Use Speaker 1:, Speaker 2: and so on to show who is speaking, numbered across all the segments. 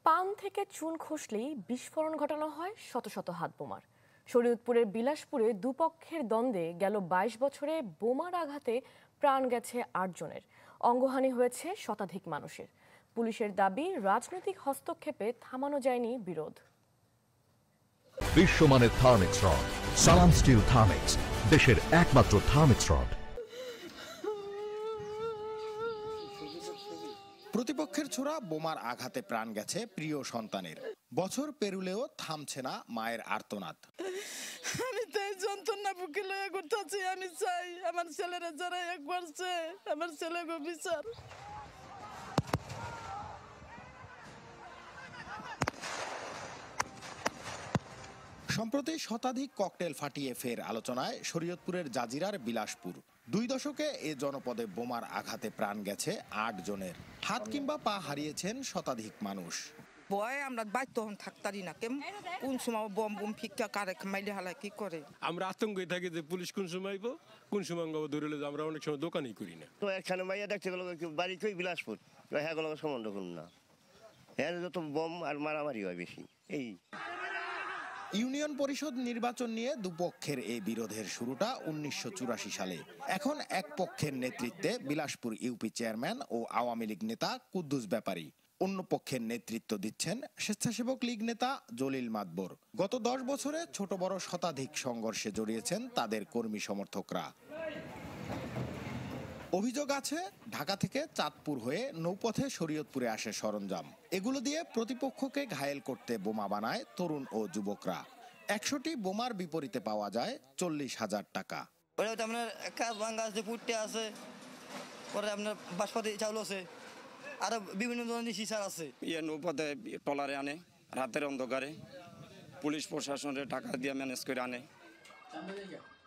Speaker 1: পান থেকে চুন খসলেই বিস্ফোরণ ঘটানো হয় শত শত হাত বোমার। শরীয়তপুরের বিলাসপুরে দুপক্ষের দ্বন্দ্বে গেল ২২ বছরে বোমার আঘাতে প্রাণ গেছে ৮ জনের, অঙ্গহানি হয়েছে শতাধিক মানুষের। পুলিশের দাবি, রাজনৈতিক হস্তক্ষেপে থামানো যায়নি বিরোধ।
Speaker 2: বিশ্বমানের থার্মিক্স রড, সালাম স্টিল থার্মিক্স, দেশের একমাত্র থার্মিক্স রড।
Speaker 3: প্রতিপক্ষের ছোড়া বোমার আঘাতে প্রাণ গেছে প্রিয় সন্তানের। বছর পেরুলেও থামছে না মায়ের আর্তনাদ।
Speaker 4: আমি তাই যন্ত্রণা বুকে লয়ে করতেছি। আমি চাই আমার ছেলেরা যারা এক করছে আমার ছেলেকে বিচার।
Speaker 3: সম্প্রতি শতাধিক ককটেল ফাটিয়ে ফের আলোচনায় শরীয়তপুরের জাজিরার বিলাসপুর। 2 দশকে এ জনপদে বোমার আঘাতে প্রাণ গেছে 8 জনের, হাত কিংবা পা হারিয়েছেন শতাধিক মানুষ।
Speaker 4: ভয় আমরা বাইর তখন থাকতারি না, কেমন কোন সময় বম বম ফিক্কা কারে মাইলে হালা কি করে।
Speaker 5: আমরা আতঙ্কে থাকি যে পুলিশ কোন সময় আইবো, কোন সময় ধরে আমরা অনেক সময় দোকানই করি না।
Speaker 6: তো একখানে মাইয়া দেখতে গেল বাড়ি কই বিলাসপুর, হ্যাঁ গেল সম্বন্ধ করুন না, হ্যাঁ যত বম আর মারামারি হয় বেশি। এই
Speaker 3: ইউনিয়ন পরিষদ নির্বাচন নিয়ে দুপক্ষের এই বিরোধের শুরুটা 1984 সালে। এখন এক পক্ষের নেতৃত্বে বিলাসপুর ইউপি চেয়ারম্যান ও আওয়ামী লীগ নেতা কুদ্দুস ব্যাপারী, অন্য পক্ষের নেতৃত্ব দিচ্ছেন স্বেচ্ছাসেবক লীগ নেতা জলিল মাতবর। গত 10 বছরে ছোট বড় শতাধিক সংঘর্ষে জড়িয়েছেন তাদের কর্মী সমর্থকরা। অভিযোগ আছে, ঢাকা থেকে চাঁদপুর হয়ে নৌপথে শরীয়তপুরে আসে সরঞ্জাম। এগুলো দিয়ে প্রতিপক্ষকে ঘায়েল করতে বোমা বানায় তরুণ ও যুবকরা। 100টি বোমার বিপরীতে পাওয়া যায় 40,000 টাকা।
Speaker 7: ওটা তো আপনার কাজ ভাঙ্গা আছে, পুট্টে আছে, পরে আপনার বাসপাতি চাউল আছে, আরো বিভিন্ন ধরনের সিসার আছে।
Speaker 8: নৌপথে ট্রলারে আনে, রাতের অন্ধকারে পুলিশ প্রশাসনের টাকা দিয়ে ম্যানেজ করে আনে।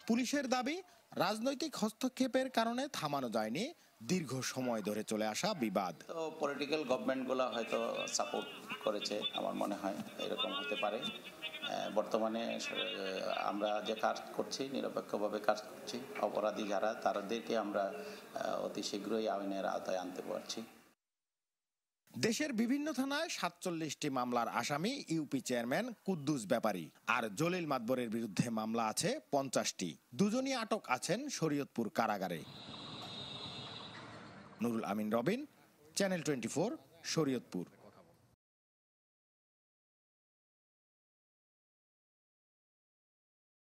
Speaker 3: পুলিশের দাবি, রাজনৈতিক হস্তক্ষেপের কারণে থামানো যায়নি দীর্ঘ সময় ধরে চলে আসা বিবাদ।
Speaker 9: তো পলিটিক্যাল গভর্নমেন্টগুলো হয়তো সাপোর্ট করেছে, আমার মনে হয় এরকম হতে পারে। বর্তমানে আমরা যে কাজ করছি, নিরপেক্ষভাবে কাজ করছি, অপরাধী যারা তাদেরকে আমরা অতি শীঘ্রই আইনের আওতায় আনতে পারছি।
Speaker 3: দেশের বিভিন্ন থানায় 47টি মামলার আসামি ইউপি চেয়ারম্যান কুদ্দুস ব্যাপারী, আর জলিল মাতবরের বিরুদ্ধে মামলা আছে 50টি। দুজনই আটক আছেন শরীয়তপুর কারাগারে। নুরুল আমিন রবিন, চ্যানেল 24, শরীয়তপুর।